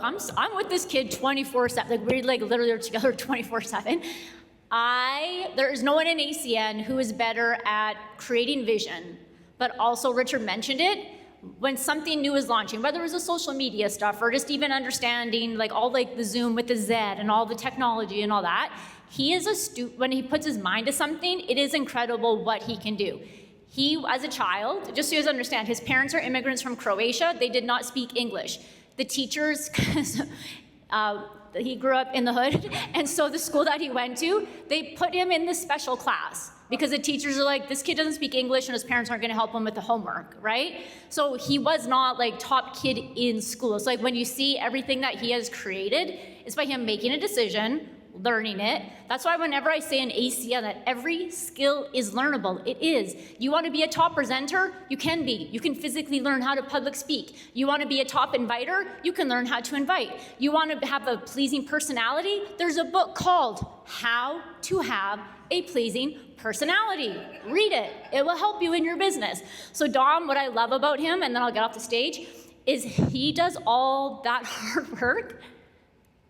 look, I'm with this kid 24/7. Like we literally are together 24/7. There is no one in ACN who is better at creating vision, but also Richard mentioned it, when something new is launching, whether it was a social media stuff or just even understanding all the Zoom with the Z and all the technology and all that, he is when he puts his mind to something, it is incredible what he can do. He, as a child, just so you guys understand, his parents are immigrants from Croatia. They did not speak English. The teachers, he grew up in the hood, and so the school that he went to, they put him in the special class because the teachers are like, this kid doesn't speak English and his parents aren't gonna help him with the homework, right? So he was not top kid in school. So when you see everything that he has created, it's by him making a decision, learning it. That's why whenever I say in ACN that every skill is learnable, it is. You want to be a top presenter? You can be. You can physically learn how to public speak. You want to be a top inviter? You can learn how to invite. You want to have a pleasing personality? There's a book called How to Have a Pleasing Personality. Read it. It will help you in your business. So Dom, what I love about him, and then I'll get off the stage, is he does all that hard work.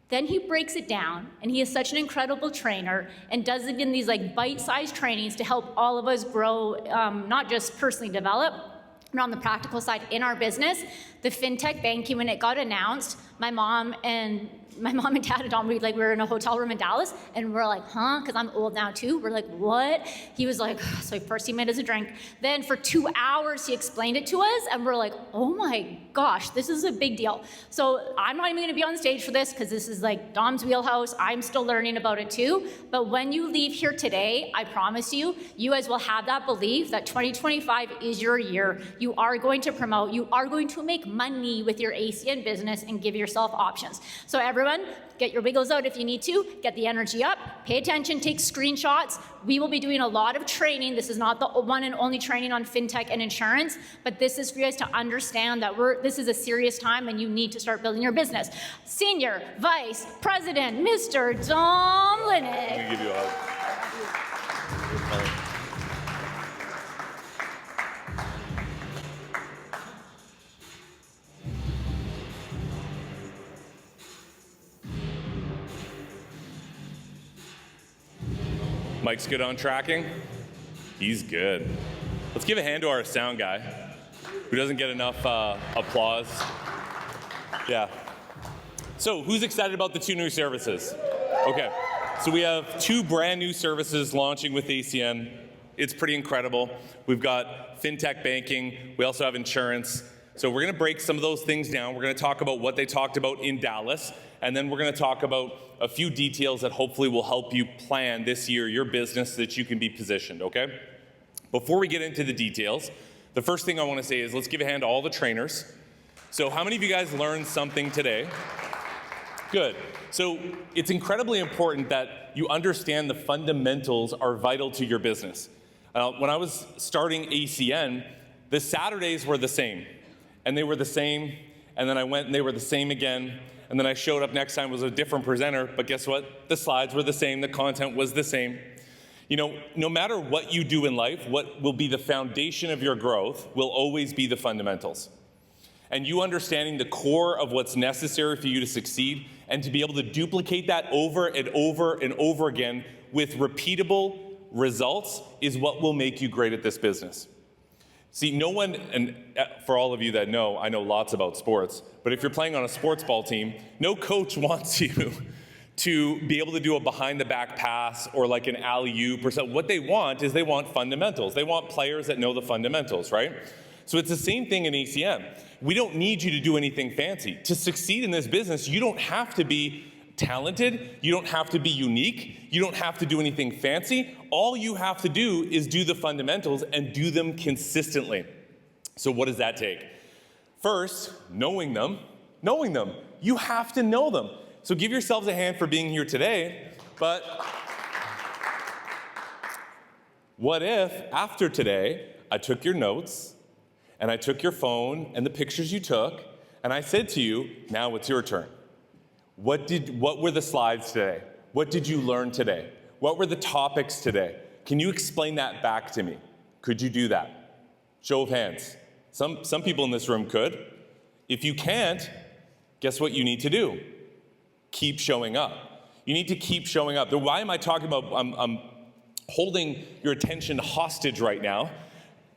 Then he breaks it down, and he is such an incredible trainer and does it in these bite-sized trainings to help all of us grow, not just personally develop, but on the practical side in our business. The fintech banking, when it got announced, my mom and dad and Dom, we were in a hotel room in Dallas, and we're like, huh? Because I'm old now too. We're like, what? He was like, so first he made us a drink. Then for 2 hours, he explained it to us, and we're like, oh my gosh, this is a big deal. So I'm not even gonna be on stage for this because this is Dom's wheelhouse. I'm still learning about it too. But when you leave here today, I promise you, you guys will have that belief that 2025 is your year. You are going to promote, you are going to make money with your ACN business and give yourself options. So everyone, get your wiggles out if you need to, get the energy up, pay attention, take screenshots. We will be doing a lot of training. This is not the one and only training on fintech and insurance, but this is for you guys to understand that this is a serious time and you need to start building your business. Senior Vice President, Mr. Dom Linic. I'm gonna give you a hug. Mike's good on tracking. He's good. Let's give a hand to our sound guy, who doesn't get enough applause. Yeah. So who's excited about the 2 new services? Okay, so we have 2 brand new services launching with ACN. It's pretty incredible. We've got fintech banking. We also have insurance. So we're gonna break some of those things down. We're gonna talk about what they talked about in Dallas, and then we're gonna talk about a few details that hopefully will help you plan this year your business so that you can be positioned, okay? Before we get into the details, the first thing I wanna say is let's give a hand to all the trainers. So how many of you guys learned something today? Good. So it's incredibly important that you understand the fundamentals are vital to your business. When I was starting ACN, the Saturdays were the same. And they were the same, and then I went and they were the same again, and then I showed up next time, was a different presenter, but guess what? The slides were the same, the content was the same. You know, no matter what you do in life, what will be the foundation of your growth will always be the fundamentals. And you understanding the core of what's necessary for you to succeed and to be able to duplicate that over and over and over again with repeatable results is what will make you great at this business. See, no one, and for all of you that know, I know lots about sports, but if you're playing on a sports ball team, no coach wants you to be able to do a behind the back pass or like an alley-oop or something. What they want is they want fundamentals. They want players that know the fundamentals, right? So it's the same thing in ACN. We don't need you to do anything fancy. To succeed in this business, you don't have to be talented, you don't have to be unique, you don't have to do anything fancy. All you have to do is do the fundamentals and do them consistently. So what does that take? First, knowing them. You have to know them. So give yourselves a hand for being here today, but what if after today, I took your notes and I took your phone and the pictures you took and I said to you, now it's your turn. What were the slides today? What did you learn today? What were the topics today? Can you explain that back to me? Could you do that? Show of hands. Some people in this room could. If you can't, guess what you need to do? Keep showing up. You need to keep showing up. Why am I talking about, I'm holding your attention hostage right now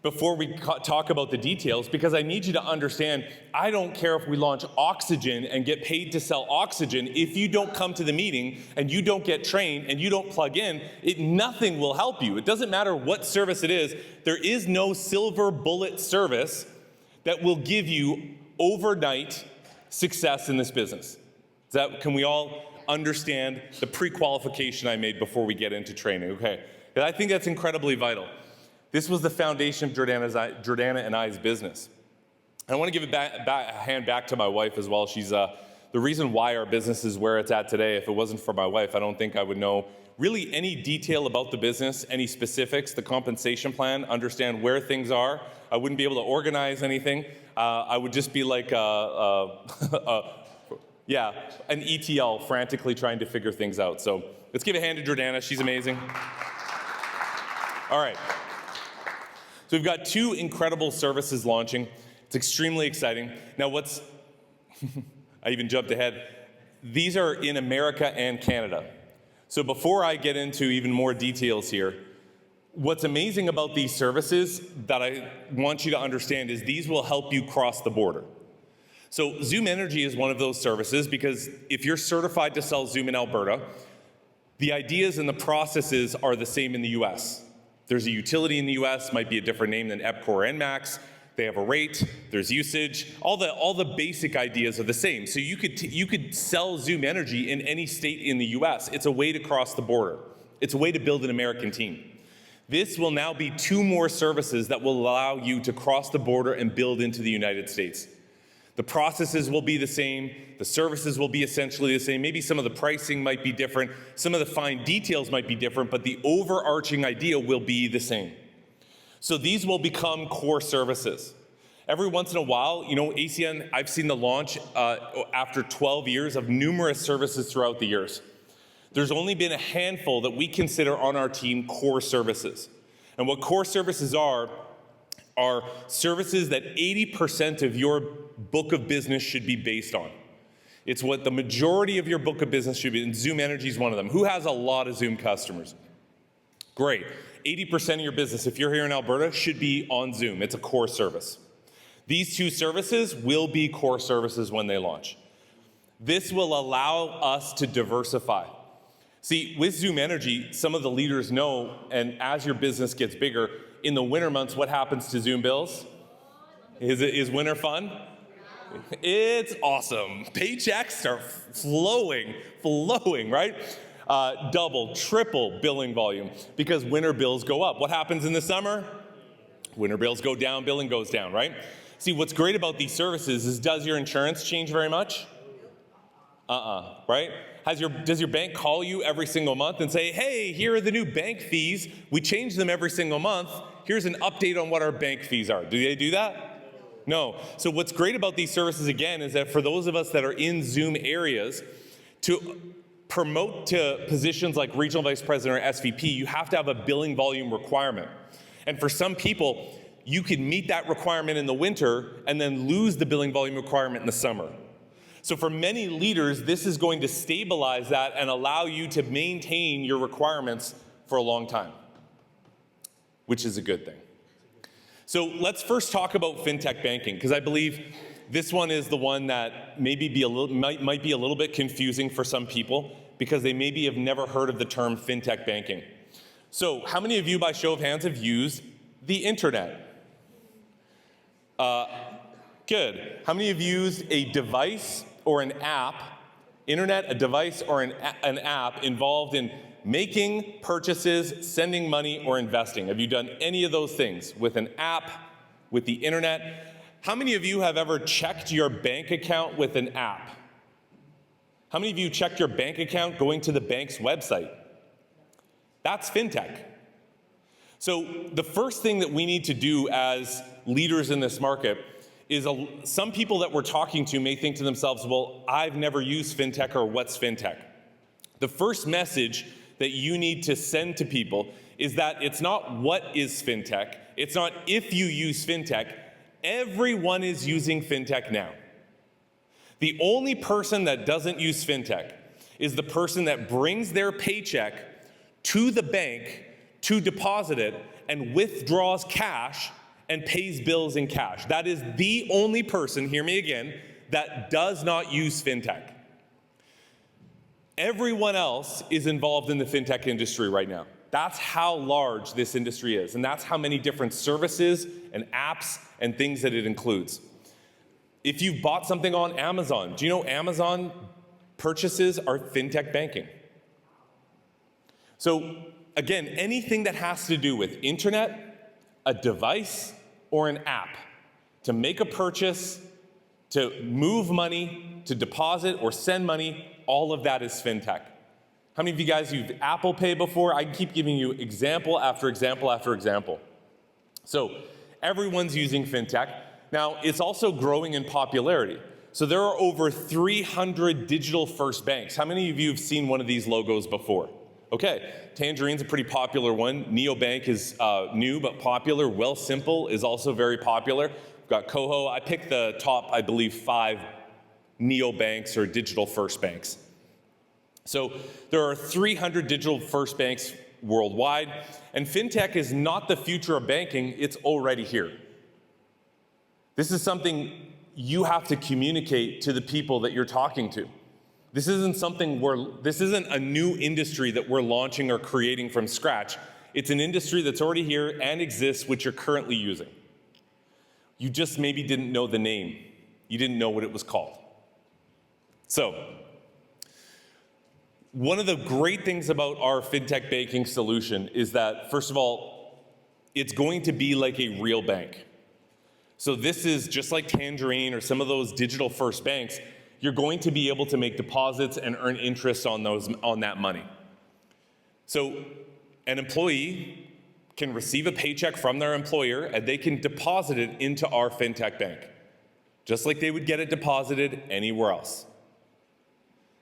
before we talk about the details, because I need you to understand, I don't care if we launch oxygen and get paid to sell oxygen. If you don't come to the meeting and you don't get trained and you don't plug in, nothing will help you. It doesn't matter what service it is. There is no silver bullet service that will give you overnight success in this business. Can we all understand the pre-qualification I made before we get into training? Okay, and I think that's incredibly vital. This was the foundation of Jordana and I's business. And I want to give a hand back to my wife as well. She's the reason why our business is where it's at today. If it wasn't for my wife, I don't think I would know really any detail about the business, any specifics, the compensation plan, understand where things are. I wouldn't be able to organize anything. I would just be like an ETL frantically trying to figure things out. So let's give a hand to Jordana. She's amazing. All right. So we've got 2 incredible services launching. It's extremely exciting. Now I even jumped ahead. These are in America and Canada. So before I get into even more details here, what's amazing about these services that I want you to understand is these will help you cross the border. So Zoom Energy is one of those services, because if you're certified to sell Zoom in Alberta, the ideas and the processes are the same in the US. There's a utility in the US, might be a different name than EPCOR or NMAX. They have a rate, there's usage, all the basic ideas are the same. So you could sell Zoom Energy in any state in the US. It's a way to cross the border. It's a way to build an American team. This will now be 2 more services that will allow you to cross the border and build into the United States. The processes will be the same, the services will be essentially the same, maybe some of the pricing might be different, some of the fine details might be different, but the overarching idea will be the same. So these will become core services. Every once in a while, ACN, I've seen the launch after 12 years of numerous services throughout the years. There's only been a handful that we consider on our team core services. And what core services are services that 80% of your book of business should be based on. It's what the majority of your book of business should be, and Zoom Energy is one of them. Who has a lot of Zoom customers? Great. 80% of your business, if you're here in Alberta, should be on Zoom. It's a core service. These 2 services will be core services when they launch. This will allow us to diversify. See, with Zoom Energy, some of the leaders know, and as your business gets bigger, in the winter months, what happens to Zoom bills? Is winter fun? It's awesome. Paychecks are flowing, right? Double, triple billing volume, because winter bills go up. What happens in the summer? Winter bills go down, billing goes down, right? See, what's great about these services is, does your insurance change very much? Right? Does your bank call you every single month and say, hey, here are the new bank fees. We change them every single month. Here's an update on what our bank fees are. Do they do that? No. So what's great about these services, again, is that for those of us that are in Zoom areas, to promote to positions like regional vice president or SVP, you have to have a billing volume requirement. And for some people, you can meet that requirement in the winter and then lose the billing volume requirement in the summer. So for many leaders, this is going to stabilize that and allow you to maintain your requirements for a long time, which is a good thing. So let's first talk about fintech banking, because I believe this one is the one that might be a little bit confusing for some people, because they maybe have never heard of the term fintech banking. So how many of you, by show of hands, have used the internet? Good. How many of you used a device or an app, a device or an app involved in making purchases, sending money, or investing? Have you done any of those things with an app, with the internet? How many of you have ever checked your bank account with an app? How many of you checked your bank account going to the bank's website? That's fintech. So the first thing that we need to do as leaders in this market is some people that we're talking to may think to themselves, well, I've never used fintech, or what's fintech? The first message that you need to send to people is that it's not what is fintech, it's not if you use fintech, everyone is using fintech now. The only person that doesn't use fintech is the person that brings their paycheck to the bank to deposit it and withdraws cash and pays bills in cash. That is the only person, hear me again, that does not use fintech. Everyone else is involved in the fintech industry right now. That's how large this industry is, and that's how many different services and apps and things that it includes. If you've bought something on Amazon, do you know Amazon purchases are fintech banking? So again, anything that has to do with internet, a device, or an app to make a purchase, to move money, to deposit or send money, all of that is fintech. How many of you guys used Apple Pay before? I keep giving you example after example after example. So everyone's using fintech. Now, it's also growing in popularity. So there are over 300 digital-first banks. How many of you have seen one of these logos before? Okay, Tangerine's a pretty popular one. Neobank is new but popular. Wealthsimple is also very popular. We've got Coho. I picked the top, I believe, 5 neobanks or digital-first banks. So there are 300 digital-first banks worldwide, and fintech is not the future of banking, it's already here. This is something you have to communicate to the people that you're talking to. This isn't a new industry that we're launching or creating from scratch. It's an industry that's already here and exists, which you're currently using. You just maybe didn't know the name. You didn't know what it was called. So, one of the great things about our fintech banking solution is that, first of all, it's going to be like a real bank. So this is just like Tangerine or some of those digital-first banks. You're going to be able to make deposits and earn interest on that money. So an employee can receive a paycheck from their employer and they can deposit it into our fintech bank, just like they would get it deposited anywhere else.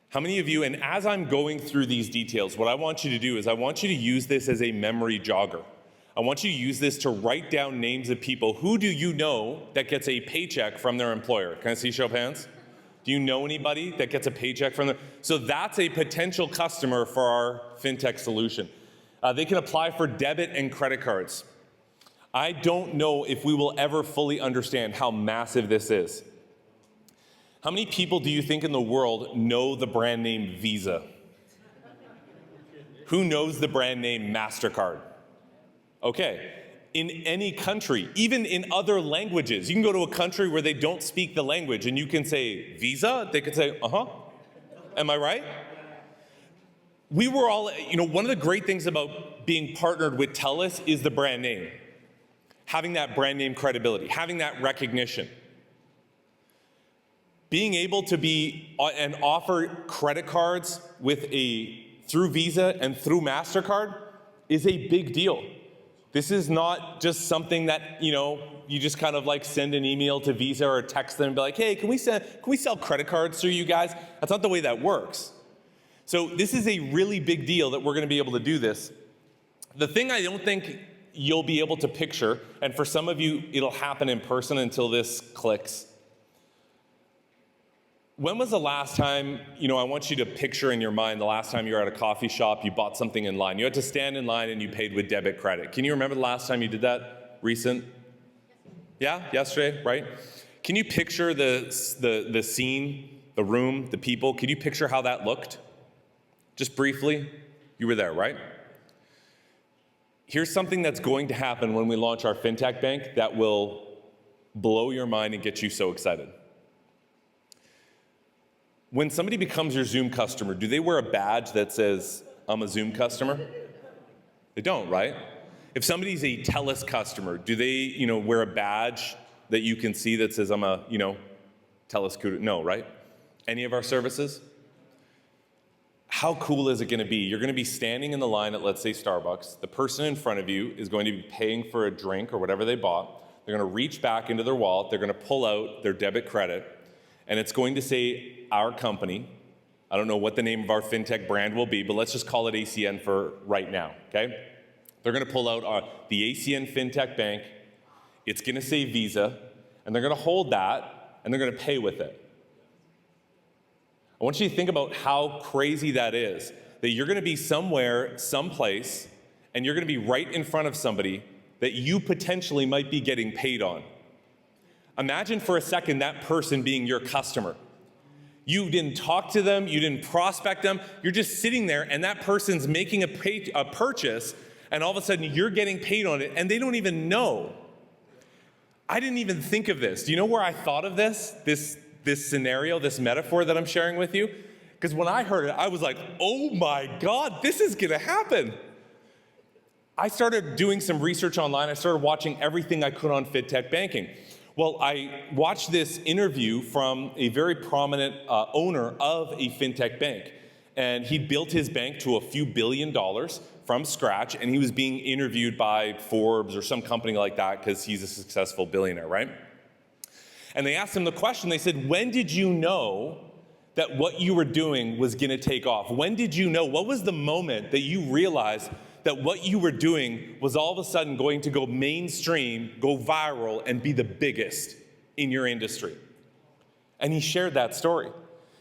How many of you, and as I'm going through these details, what I want you to do is I want you to use this as a memory jogger. I want you to use this to write down names of people. Who do you know that gets a paycheck from their employer? Can I see show of hands? Do you know anybody that gets a paycheck from them? So that's a potential customer for our fintech solution. They can apply for debit and credit cards. I don't know if we will ever fully understand how massive this is. How many people do you think in the world know the brand name Visa? Who knows the brand name MasterCard? Okay, in any country, even in other languages, you can go to a country where they don't speak the language and you can say Visa, they could say, uh-huh. Am I right? We were all, one of the great things about being partnered with TELUS is the brand name. Having that brand name credibility, having that recognition. Being able to be and offer credit cards through Visa and through MasterCard is a big deal. This is not just something that, you just kind of like send an email to Visa or text them and be like, hey, can we sell credit cards through you guys? That's not the way that works. So this is a really big deal that we're going to be able to do this. The thing I don't think you'll be able to picture, and for some of you, it'll happen in person until this clicks. When was the last time, I want you to picture in your mind the last time you were at a coffee shop, you bought something in line. You had to stand in line and you paid with debit credit. Can you remember the last time you did that? Recent? Yeah, yesterday, right? Can you picture the scene, the room, the people? Can you picture how that looked? Just briefly? You were there, right? Here's something that's going to happen when we launch our fintech bank that will blow your mind and get you so excited. When somebody becomes your Zoom customer, do they wear a badge that says, I'm a Zoom customer? They don't, right? If somebody's a TELUS customer, do they, wear a badge that you can see that says, I'm a, TELUS customer? No, right? Any of our services? How cool is it going to be? You're going to be standing in the line at, let's say, Starbucks. The person in front of you is going to be paying for a drink or whatever they bought. They're going to reach back into their wallet. They're going to pull out their debit credit. And it's going to say our company. I don't know what the name of our fintech brand will be, but let's just call it ACN for right now, okay? They're going to pull out the ACN Fintech Bank. It's going to say Visa, and they're going to hold that, and they're going to pay with it. I want you to think about how crazy that is, that you're going to be somewhere, someplace, and you're going to be right in front of somebody that you potentially might be getting paid on. Imagine for a second that person being your customer. You didn't talk to them, you didn't prospect them, you're just sitting there and that person's making a purchase, and all of a sudden you're getting paid on it and they don't even know. I didn't even think of this. Do you know where I thought of this scenario, this metaphor that I'm sharing with you? Because when I heard it, I was like, oh my God, this is gonna happen. I started doing some research online. I started watching everything I could on fintech banking. Well, I watched this interview from a very prominent owner of a fintech bank. And he built his bank to a few $1 billion from scratch, and he was being interviewed by Forbes or some company like that because he's a successful billionaire, right? And they asked him the question, they said, when did you know that what you were doing was gonna take off? When did you know? What was the moment that you realized that what you were doing was all of a sudden going to go mainstream, go viral, and be the biggest in your industry? And he shared that story.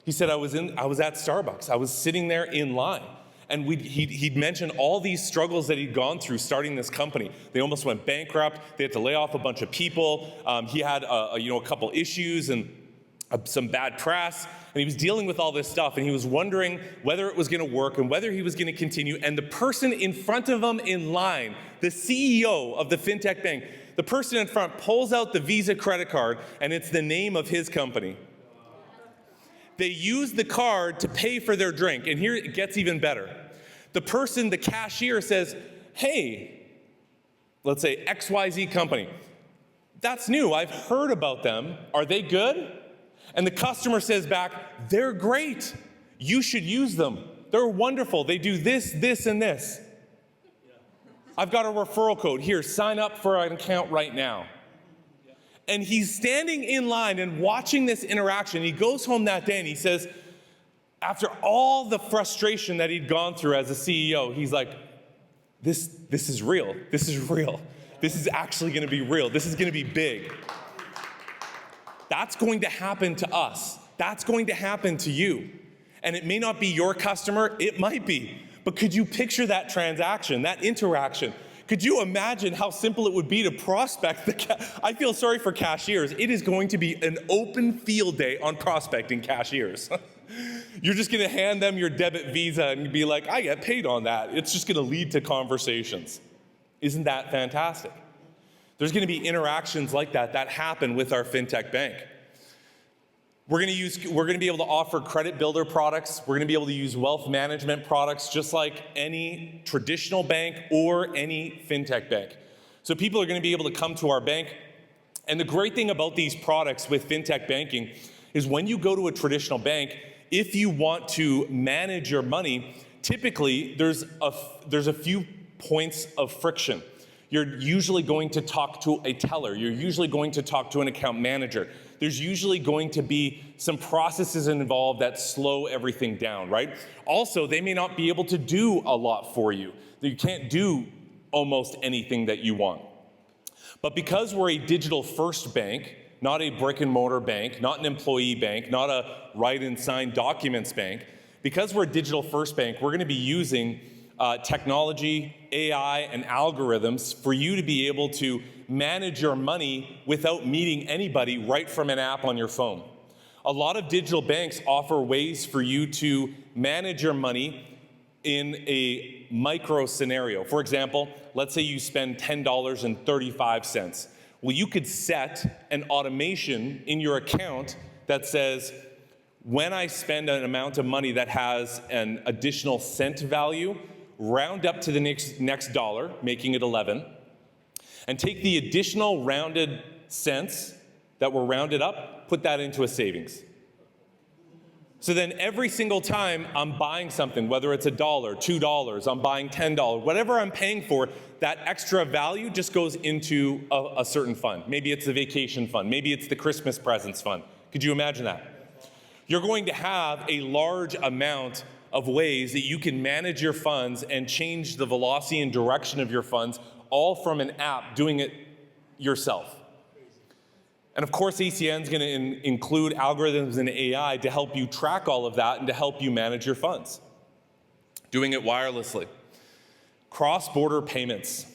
He said, I was at Starbucks. I was sitting there in line. And he'd mentioned all these struggles that he'd gone through starting this company. They almost went bankrupt. They had to lay off a bunch of people. He had a couple issues and some bad press. And he was dealing with all this stuff, and he was wondering whether it was going to work and whether he was going to continue. And the person in front of him in line, the CEO of the fintech bank, the person in front pulls out the Visa credit card, and it's the name of his company. They use the card to pay for their drink, and here it gets even better. The person, the cashier, says, hey, let's say XYZ company, that's new, I've heard about them, are they good? And the customer says back, they're great. You should use them. They're wonderful. They do this, this, and this. I've got a referral code. Here, sign up for an account right now. And he's standing in line and watching this interaction. He goes home that day and he says, after all the frustration that he'd gone through as a CEO, he's like, this is real. This is real. This is actually going to be real. This is going to be big. That's going to happen to us. That's going to happen to you. And it may not be your customer, it might be. But could you picture that transaction, that interaction? Could you imagine how simple it would be to prospect I feel sorry for cashiers. It is going to be an open field day on prospecting cashiers. You're just gonna hand them your debit Visa and be like, I get paid on that. It's just gonna lead to conversations. Isn't that fantastic? There's going to be interactions like that happen with our fintech bank. We're going to be able to offer credit builder products. We're going to be able to use wealth management products just like any traditional bank or any fintech bank. So people are going to be able to come to our bank. And the great thing about these products with fintech banking is when you go to a traditional bank, if you want to manage your money, typically there's a few points of friction. You're usually going to talk to a teller. You're usually going to talk to an account manager. There's usually going to be some processes involved that slow everything down, right? Also, they may not be able to do a lot for you. You can't do almost anything that you want. But because we're a digital-first bank, not a brick-and-mortar bank, not an employee bank, not a write and sign documents bank, because we're a digital-first bank, we're going to be using technology, AI, and algorithms for you to be able to manage your money without meeting anybody right from an app on your phone. A lot of digital banks offer ways for you to manage your money in a micro scenario. For example, let's say you spend $10.35. Well, you could set an automation in your account that says, when I spend an amount of money that has an additional cent value, round up to the next dollar, making it 11, and take the additional rounded cents that were rounded up, put that into a savings. So then every single time I'm buying something, whether it's $1, $2, I'm buying $10, whatever I'm paying for, that extra value just goes into a certain fund. Maybe it's the vacation fund, maybe it's the Christmas presents fund. Could you imagine that? You're going to have a large amount of ways that you can manage your funds and change the velocity and direction of your funds, all from an app, doing it yourself. And of course, ACN is going to include algorithms and AI to help you track all of that and to help you manage your funds. Doing it wirelessly. Cross-border payments.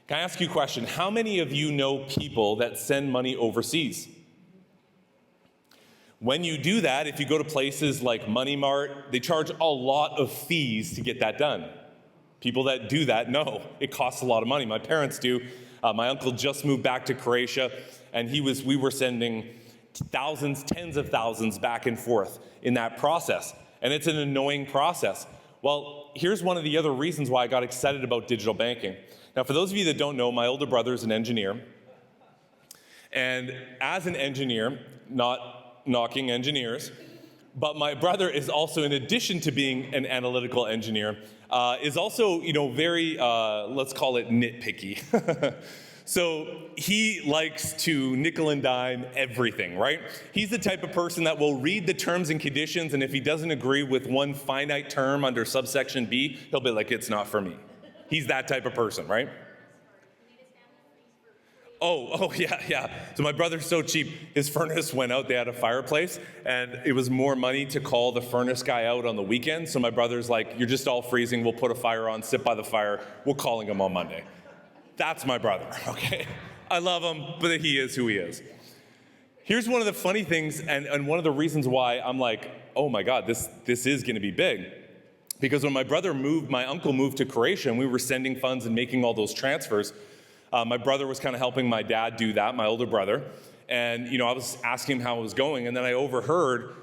Can I ask you a question? How many of you know people that send money overseas? When you do that, if you go to places like Money Mart, they charge a lot of fees to get that done. People that do that know it costs a lot of money. My parents do. My uncle just moved back to Croatia, and we were sending thousands, tens of thousands back and forth in that process. And it's an annoying process. Well, here's one of the other reasons why I got excited about digital banking. Now, for those of you that don't know, my older brother is an engineer. And as an engineer, not knocking engineers, but my brother is also, in addition to being an analytical engineer, is also, very, let's call it nitpicky. So he likes to nickel and dime everything, right? He's the type of person that will read the terms and conditions, and if he doesn't agree with one finite term under subsection B, he'll be like, it's not for me. He's that type of person, right? Oh, yeah. So my brother's so cheap, his furnace went out, they had a fireplace, and it was more money to call the furnace guy out on the weekend. So my brother's like, you're just all freezing, we'll put a fire on, sit by the fire, we're calling him on Monday. That's my brother, okay? I love him, but he is who he is. Here's one of the funny things, and one of the reasons why I'm like, oh my God, this is gonna be big. Because when my uncle moved to Croatia, and we were sending funds and making all those transfers, my brother was kind of helping my dad do that, my older brother. And I was asking him how it was going, and then I overheard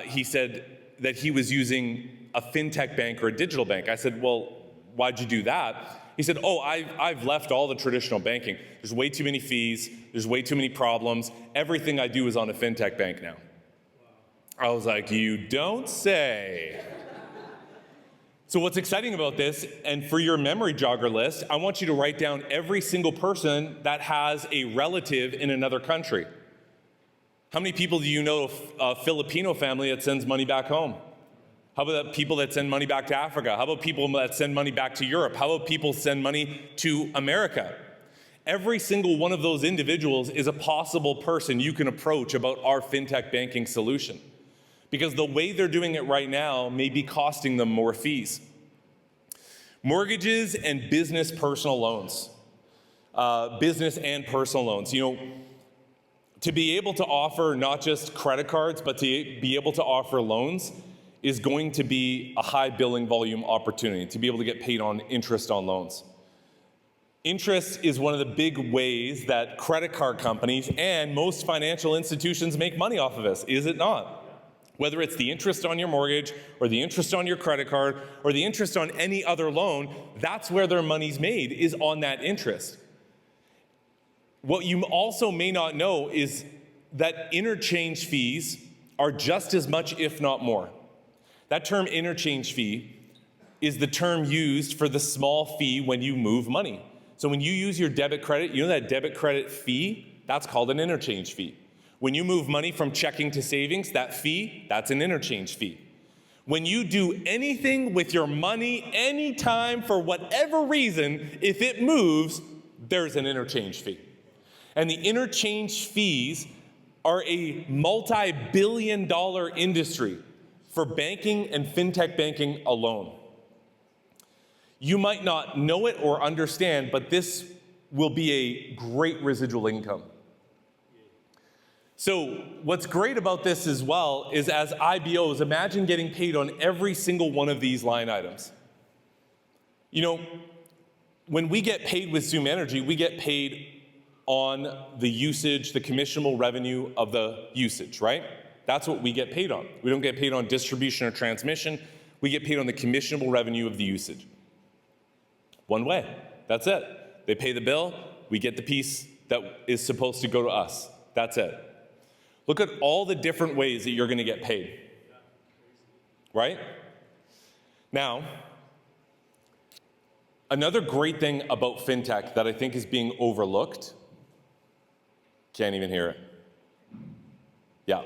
he said that he was using a fintech bank or a digital bank. I said, well, why'd you do that? He said, I've left all the traditional banking. There's way too many fees, there's way too many problems. Everything I do is on a fintech bank now. I was like, you don't say. So what's exciting about this, and for your memory jogger list, I want you to write down every single person that has a relative in another country. How many people do you know a Filipino family that sends money back home? How about people that send money back to Africa? How about people that send money back to Europe? How about people send money to America? Every single one of those individuals is a possible person you can approach about our fintech banking solution. Because the way they're doing it right now may be costing them more fees. Mortgages and business personal loans. Business and personal loans. To be able to offer not just credit cards, but to be able to offer loans is going to be a high billing volume opportunity, to be able to get paid on interest on loans. Interest is one of the big ways that credit card companies and most financial institutions make money off of us, is it not? Whether it's the interest on your mortgage or the interest on your credit card or the interest on any other loan, that's where their money's made, is on that interest. What you also may not know is that interchange fees are just as much, if not more. That term interchange fee is the term used for the small fee when you move money. So when you use your debit credit, that debit credit fee, that's called an interchange fee. When you move money from checking to savings, that fee, that's an interchange fee. When you do anything with your money, anytime, for whatever reason, if it moves, there's an interchange fee. And the interchange fees are a multi-billion-dollar industry for banking and fintech banking alone. You might not know it or understand, but this will be a great residual income. So what's great about this as well is, as IBOs, imagine getting paid on every single one of these line items. When we get paid with Zoom Energy, we get paid on the usage, the commissionable revenue of the usage, right? That's what we get paid on. We don't get paid on distribution or transmission. We get paid on the commissionable revenue of the usage. One way, that's it. They pay the bill, we get the piece that is supposed to go to us. That's it. Look at all the different ways that you're going to get paid, right? Now, another great thing about fintech that I think is being overlooked, can't even hear it. Yeah.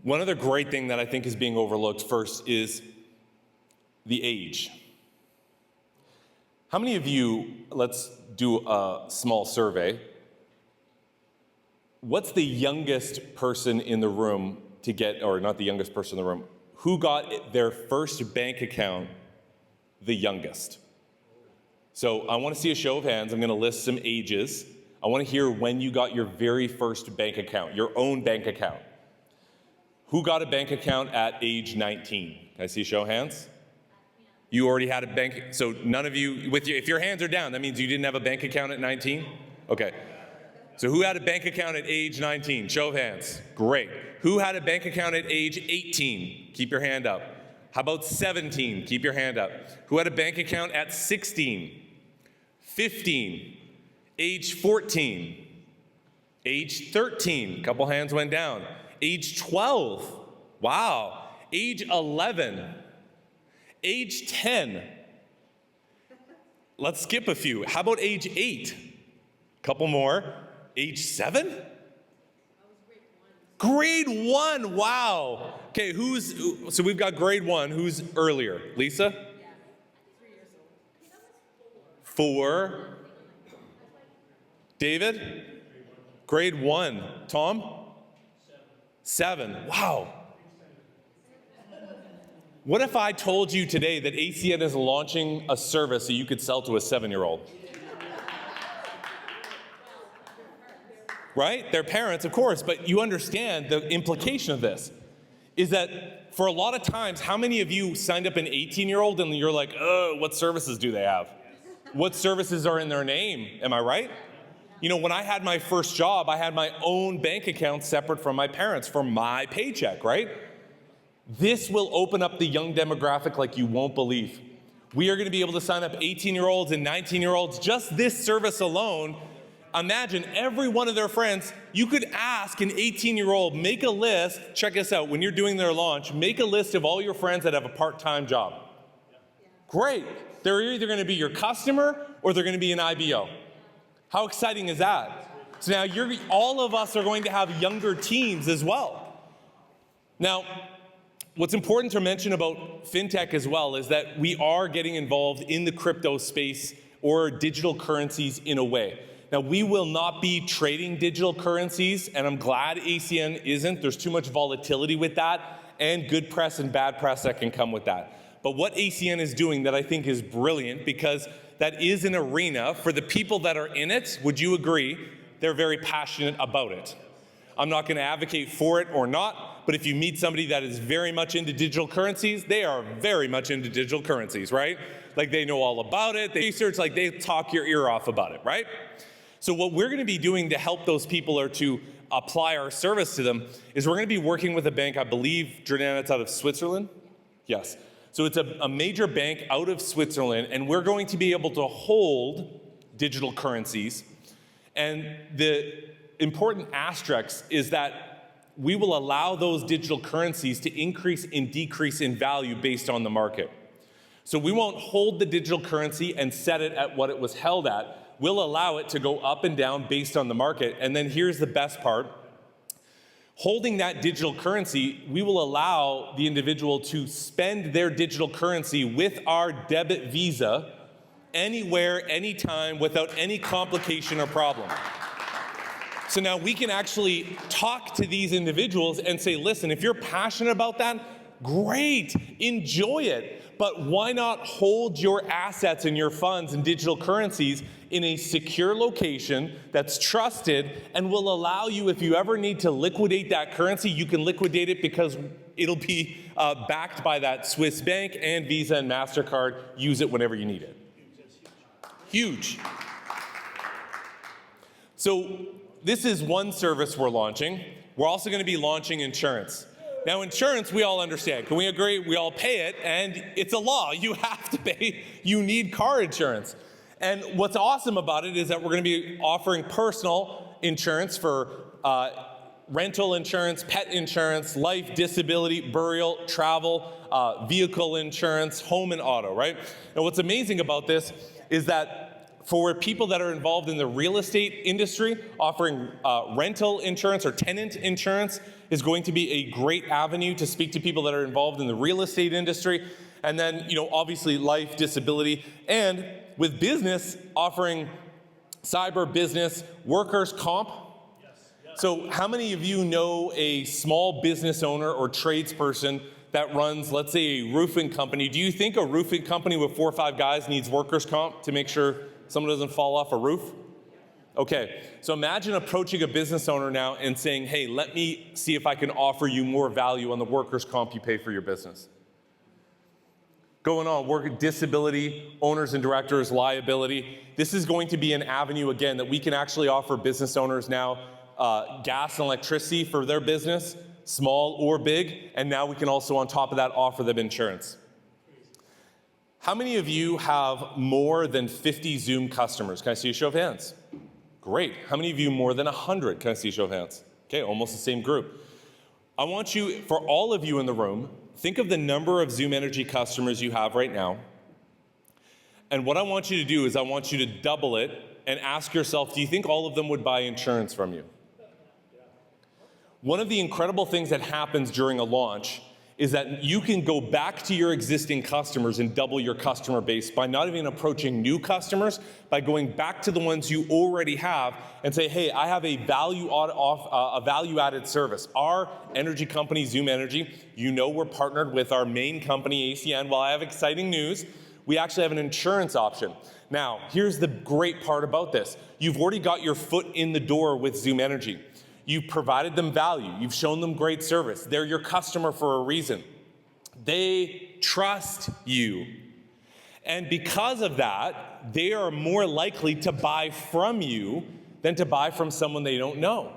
One other great thing that I think is being overlooked first is the age. How many of you, let's do a small survey. what's the youngest person in the room to get, or not the youngest person in the room, who got their first bank account the youngest? So I want to see a show of hands. I'm going to list some ages. I want to hear when you got your very first bank account, your own bank account. Who got a bank account at age 19? Can I see a show of hands? You already had a bank, so none of you, if your hands are down, that means you didn't have a bank account at 19? Okay. So who had a bank account at age 19? Show of hands. Great. Who had a bank account at age 18? Keep your hand up. How about 17? Keep your hand up. Who had a bank account at 16? 15, age 14, age 13, a couple hands went down, age 12, wow, age 11, age 10, let's skip a few. How about age 8? Couple more. Age 7? Grade 1, wow. Okay, so we've got grade 1, who's earlier? Lisa? 4. David? Grade 1. Tom? 7. Wow. What if I told you today that ACN is launching a service that you could sell to a 7-year-old? Right? Their parents, of course, but you understand the implication of this is that for a lot of times, how many of you signed up an 18-year-old and you're like, oh, what services do they have? What services are in their name? Am I right? You know, when I had my first job, I had my own bank account separate from my parents for my paycheck, right? This will open up the young demographic like you won't believe. We are going to be able to sign up 18-year-olds and 19-year-olds, just this service alone. Imagine every one of their friends, you could ask an 18-year-old, make a list, check this out, when you're doing their launch, make a list of all your friends that have a part-time job. Great. They're either going to be your customer or they're going to be an IBO. How exciting is that? So now all of us are going to have younger teams as well. Now, what's important to mention about fintech as well is that we are getting involved in the crypto space or digital currencies in a way. Now, we will not be trading digital currencies, and I'm glad ACN isn't. There's too much volatility with that, and good press and bad press that can come with that. But what ACN is doing that I think is brilliant, because that is an arena for the people that are in it, would you agree, they're very passionate about it. I'm not going to advocate for it or not, but if you meet somebody that is very much into digital currencies, they are very much into digital currencies, right? Like they know all about it, they research, like they talk your ear off about it, right? So what we're going to be doing to help those people or to apply our service to them is we're going to be working with a bank, I believe, Jordana, it's out of Switzerland? Yes. So it's a major bank out of Switzerland, and we're going to be able to hold digital currencies. And the important asterisk is that we will allow those digital currencies to increase and decrease in value based on the market. So we won't hold the digital currency and set it at what it was held at. We'll allow it to go up and down based on the market. And then here's the best part. Holding that digital currency, we will allow the individual to spend their digital currency with our debit Visa anywhere, anytime, without any complication or problem. So now we can actually talk to these individuals and say, listen, if you're passionate about that, great, enjoy it. But why not hold your assets and your funds and digital currencies in a secure location that's trusted and will allow you, if you ever need to liquidate that currency, you can liquidate it because it'll be backed by that Swiss bank and Visa and MasterCard. Use it whenever you need it. Huge. So this is one service we're launching. We're also going to be launching insurance. Now, insurance, we all understand. Can we agree? We all pay it, and it's a law. You have to pay. You need car insurance. And what's awesome about it is that we're going to be offering personal insurance for rental insurance, pet insurance, life, disability, burial, travel, vehicle insurance, home and auto, right? And what's amazing about this is that for people that are involved in the real estate industry, offering rental insurance or tenant insurance is going to be a great avenue to speak to people that are involved in the real estate industry. And then, obviously life, disability, and with business, offering cyber business, workers' comp. So how many of you know a small business owner or tradesperson that runs, let's say, a roofing company? Do you think a roofing company with 4 or 5 guys needs workers' comp to make sure someone doesn't fall off a roof? Okay, so imagine approaching a business owner now and saying, hey, let me see if I can offer you more value on the workers' comp you pay for your business. Going on, work disability, owners and directors, liability. This is going to be an avenue, again, that we can actually offer business owners now gas and electricity for their business, small or big, and now we can also, on top of that, offer them insurance. How many of you have more than 50 Zoom customers? Can I see a show of hands? Great. How many of you more than 100? Can I see a show of hands? Okay, almost the same group. I want you, for all of you in the room, think of the number of Zoom Energy customers you have right now. And what I want you to do is I want you to double it and ask yourself, do you think all of them would buy insurance from you? One of the incredible things that happens during a launch is that you can go back to your existing customers and double your customer base by not even approaching new customers, by going back to the ones you already have and say, hey, I have a value-added service. Our energy company, Zoom Energy, you know we're partnered with our main company, ACN. Well, I have exciting news. We actually have an insurance option. Now, here's the great part about this. You've already got your foot in the door with Zoom Energy. You've provided them value. You've shown them great service. They're your customer for a reason. They trust you. And because of that, they are more likely to buy from you than to buy from someone they don't know.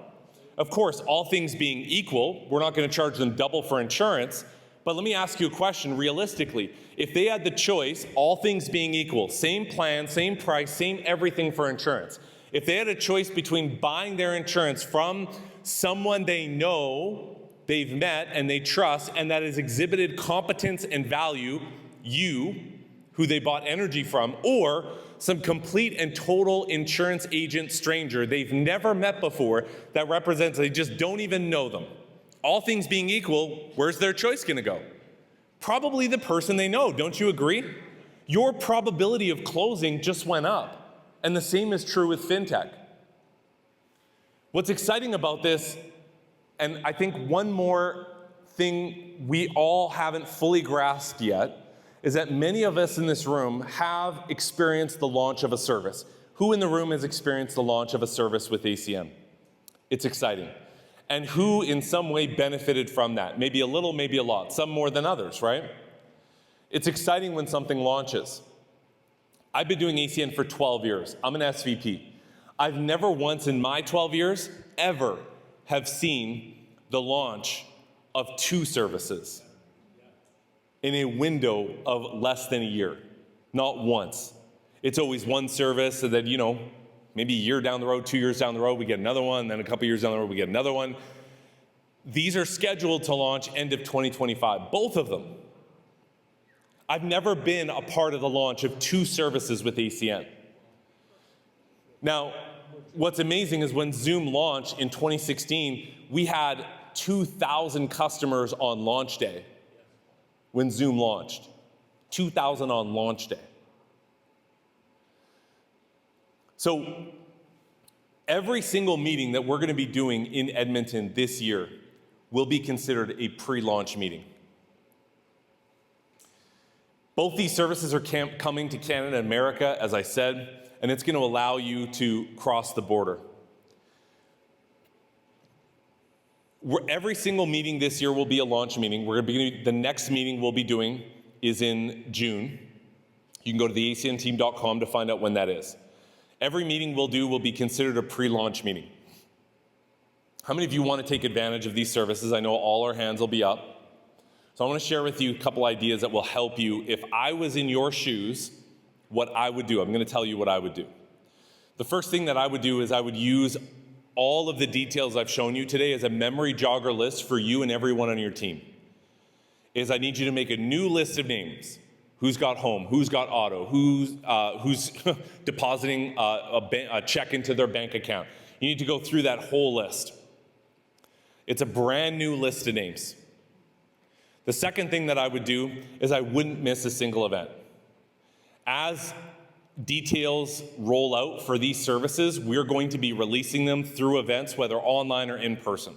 Of course, all things being equal, we're not going to charge them double for insurance. But let me ask you a question realistically. If they had the choice, all things being equal, same plan, same price, same everything for insurance, if they had a choice between buying their insurance from someone they know, they've met, and they trust, and that has exhibited competence and value, you, who they bought energy from, or some complete and total insurance agent stranger they've never met before that represents they just don't even know them. All things being equal, where's their choice going to go? Probably the person they know, don't you agree? Your probability of closing just went up. And the same is true with fintech. What's exciting about this, and I think one more thing we all haven't fully grasped yet, is that many of us in this room have experienced the launch of a service. Who in the room has experienced the launch of a service with ACM? It's exciting. And who in some way benefited from that? Maybe a little, maybe a lot, some more than others, right? It's exciting when something launches. I've been doing ACN for 12 years. I'm an SVP. I've never once in my 12 years ever have seen the launch of 2 services in a window of less than a year. Not once. It's always one service, so that, maybe a year down the road, 2 years down the road, we get another one, then a couple years down the road, we get another one. These are scheduled to launch end of 2025, both of them. I've never been a part of the launch of 2 services with ACN. Now, what's amazing is when Zoom launched in 2016, we had 2,000 customers on launch day when Zoom launched. 2,000 on launch day. So every single meeting that we're going to be doing in Edmonton this year will be considered a pre-launch meeting. Both these services are coming to Canada and America, as I said, and it's going to allow you to cross the border. Every single meeting this year will be a launch meeting. The next meeting we'll be doing is in June. You can go to theacnteam.com to find out when that is. Every meeting we'll do will be considered a pre-launch meeting. How many of you want to take advantage of these services? I know all our hands will be up. So I want to share with you a couple ideas that will help you. If I was in your shoes, what I would do. I'm going to tell you what I would do. The first thing that I would do is I would use all of the details I've shown you today as a memory jogger list for you and everyone on your team. I need you to make a new list of names. Who's got home? Who's got auto? Who's depositing a check into their bank account? You need to go through that whole list. It's a brand new list of names. The second thing that I would do is I wouldn't miss a single event. As details roll out for these services, we're going to be releasing them through events, whether online or in person.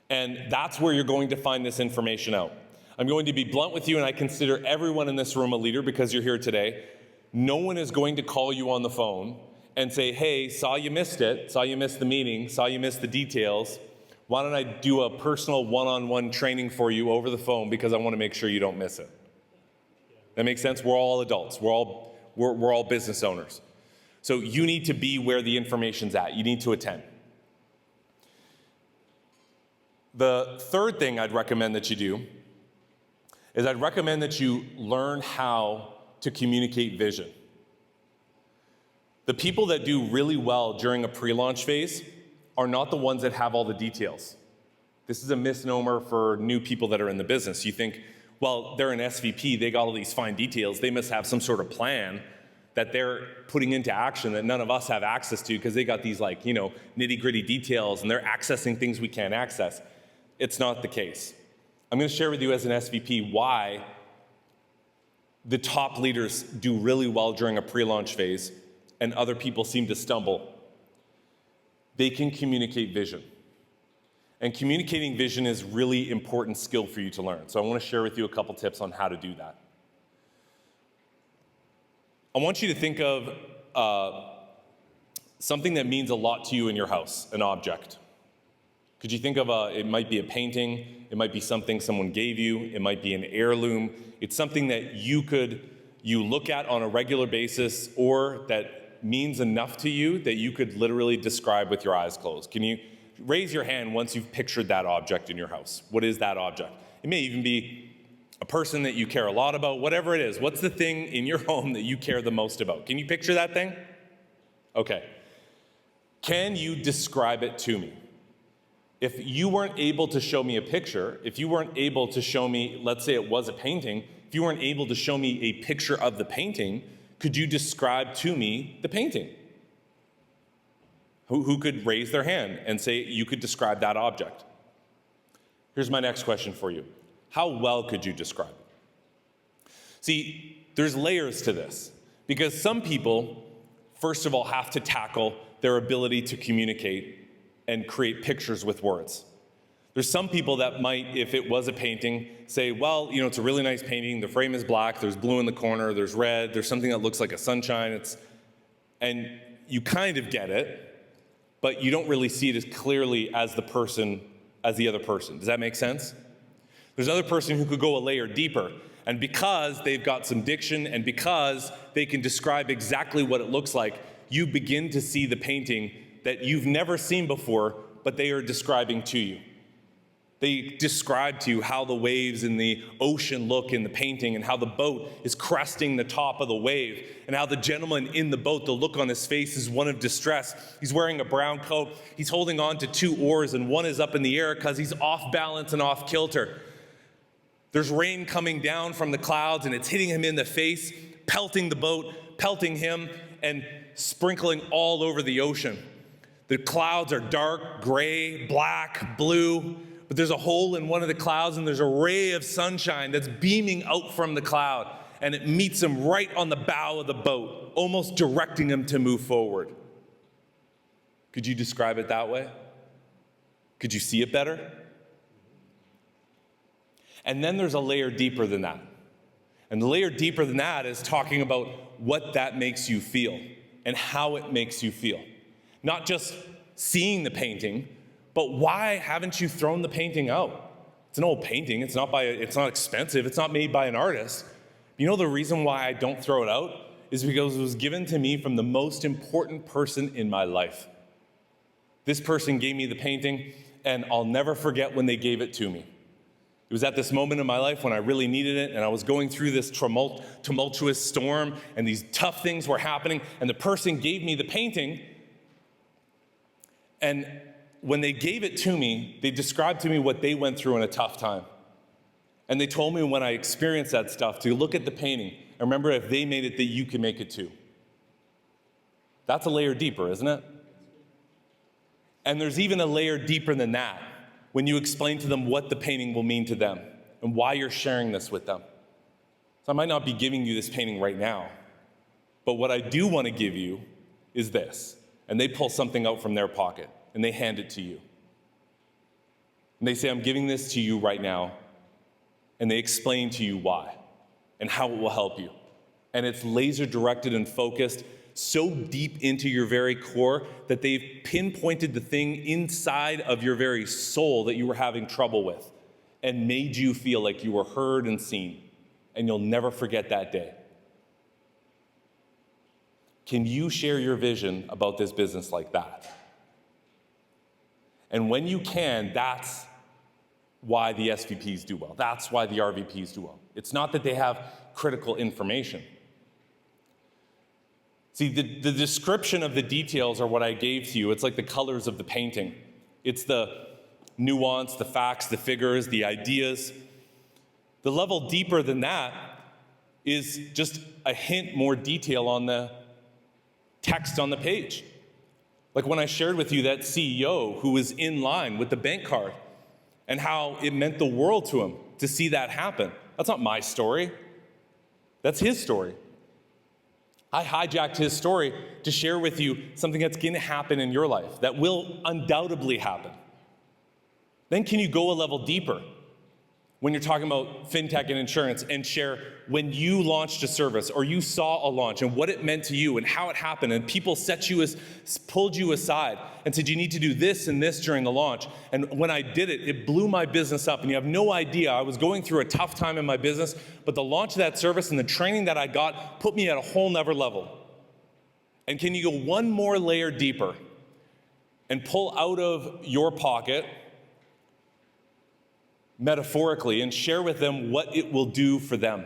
And that's where you're going to find this information out. I'm going to be blunt with you, and I consider everyone in this room a leader because you're here today. No one is going to call you on the phone and say, hey, saw you missed it, saw you missed the meeting, saw you missed the details. Why don't I do a personal one-on-one training for you over the phone because I want to make sure you don't miss it. That makes sense? We're all adults. We're all business owners. So you need to be where the information's at. You need to attend. The third thing I'd recommend that you do is I'd recommend that you learn how to communicate vision. The people that do really well during a pre-launch phase are not the ones that have all the details. This is a misnomer for new people that are in the business. You think, well, they're an SVP, they got all these fine details, they must have some sort of plan that they're putting into action that none of us have access to because they got these nitty-gritty details and they're accessing things we can't access. It's not the case. I'm going to share with you as an SVP why the top leaders do really well during a pre-launch phase and other people seem to stumble. They can communicate vision. And communicating vision is really important skill for you to learn. So I want to share with you a couple tips on how to do that. I want you to think of something that means a lot to you in your house, an object. Could you think of it might be a painting, it might be something someone gave you, it might be an heirloom. It's something that you look at on a regular basis or that means enough to you that you could literally describe with your eyes closed. Can you raise your hand once you've pictured that object in your house? What is that object? It may even be a person that you care a lot about, whatever it is. What's the thing in your home that you care the most about? Can you picture that thing? Okay. Can you describe it to me? If you weren't able to show me a picture, if you weren't able to show me, let's say it was a painting, if you weren't able to show me a picture of the painting, could you describe to me the painting? Who could raise their hand and say you could describe that object? Here's my next question for you. How well could you describe it? See, there's layers to this because some people, first of all, have to tackle their ability to communicate and create pictures with words. There's some people that might, if it was a painting, say, well, it's a really nice painting. The frame is black. There's blue in the corner. There's red. There's something that looks like a sunshine. And you kind of get it, but you don't really see it as clearly as the other person. Does that make sense? There's another person who could go a layer deeper. And because they've got some diction and because they can describe exactly what it looks like, you begin to see the painting that you've never seen before, but they are describing to you. They describe to you how the waves in the ocean look in the painting and how the boat is cresting the top of the wave and how the gentleman in the boat, the look on his face is one of distress. He's wearing a brown coat. He's holding on to two oars and one is up in the air because he's off balance and off kilter. There's rain coming down from the clouds and it's hitting him in the face, pelting the boat, pelting him, and sprinkling all over the ocean. The clouds are dark, gray, black, blue, but there's a hole in one of the clouds and there's a ray of sunshine that's beaming out from the cloud and it meets him right on the bow of the boat, almost directing him to move forward. Could you describe it that way? Could you see it better? And then there's a layer deeper than that. And the layer deeper than that is talking about what that makes you feel and how it makes you feel. Not just seeing the painting, but why haven't you thrown the painting out? It's an old painting. It's not expensive. It's not made by an artist. You know the reason why I don't throw it out is because it was given to me from the most important person in my life. This person gave me the painting, and I'll never forget when they gave it to me. It was at this moment in my life when I really needed it, and I was going through this tumultuous storm, and these tough things were happening, and the person gave me the painting, and when they gave it to me, they described to me what they went through in a tough time. And they told me when I experienced that stuff to look at the painting and remember if they made it that you can make it too. That's a layer deeper, isn't it? And there's even a layer deeper than that when you explain to them what the painting will mean to them and why you're sharing this with them. So I might not be giving you this painting right now, But what I do want to give you is this. And they pull something out from their pocket and they hand it to you. And they say, I'm giving this to you right now. And they explain to you why and how it will help you. And it's laser directed and focused so deep into your very core that they've pinpointed the thing inside of your very soul that you were having trouble with and made you feel like you were heard and seen. And you'll never forget that day. Can you share your vision about this business like that? And when you can, that's why the SVPs do well. That's why the RVPs do well. It's not that they have critical information. See, the description of the details are what I gave to you. It's like the colors of the painting. It's the nuance, the facts, the figures, the ideas. The level deeper than that is just a hint more detail on the text on the page. Like when I shared with you that CEO who was in line with the bank card and how it meant the world to him to see that happen. That's not my story. That's his story. I hijacked his story to share with you something that's going to happen in your life, that will undoubtedly happen. Then can you go a level deeper when you're talking about fintech and insurance and share when you launched a service or you saw a launch and what it meant to you and how it happened and people pulled you aside and said you need to do this and this during the launch. And when I did it, it blew my business up. And you have no idea, I was going through a tough time in my business, but the launch of that service and the training that I got put me at a whole nother level. And can you go one more layer deeper and pull out of your pocket metaphorically and share with them what it will do for them?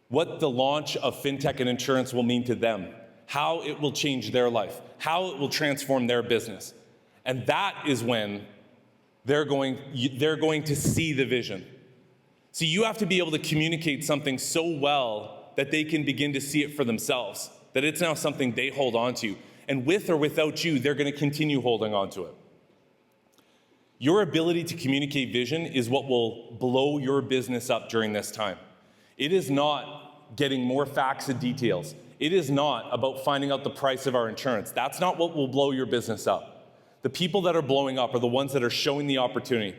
What the launch of fintech and insurance will mean to them, how it will change their life, how it will transform their business. And that is when they're going to see the vision. See, you have to be able to communicate something so well that they can begin to see it for themselves, that it's now something they hold on to. And with or without you, they're going to continue holding on to it. Your ability to communicate vision is what will blow your business up during this time. It is not getting more facts and details. It is not about finding out the price of our insurance. That's not what will blow your business up. The people that are blowing up are the ones that are showing the opportunity.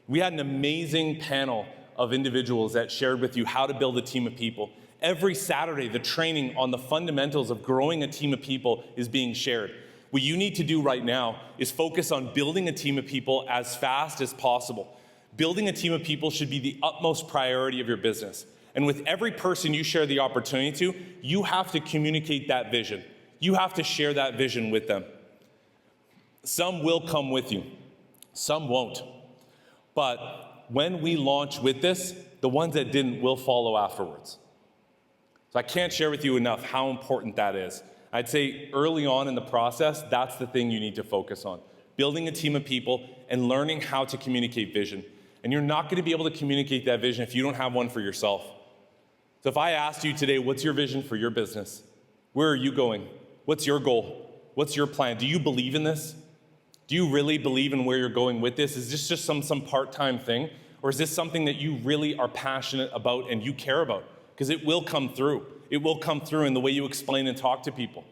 We had an amazing panel of individuals that shared with you how to build a team of people. Every Saturday, the training on the fundamentals of growing a team of people is being shared. What you need to do right now is focus on building a team of people as fast as possible. Building a team of people should be the utmost priority of your business. And with every person you share the opportunity to, you have to communicate that vision. You have to share that vision with them. Some will come with you, some won't. But when we launch with this, the ones that didn't will follow afterwards. So I can't share with you enough how important that is. I'd say early on in the process, that's the thing you need to focus on. Building a team of people and learning how to communicate vision. And you're not going to be able to communicate that vision if you don't have one for yourself. So if I asked you today, what's your vision for your business? Where are you going? What's your goal? What's your plan? Do you believe in this? Do you really believe in where you're going with this? Is this just some part-time thing? Or is this something that you really are passionate about and you care about? Because it will come through. It will come through in the way you explain and talk to people.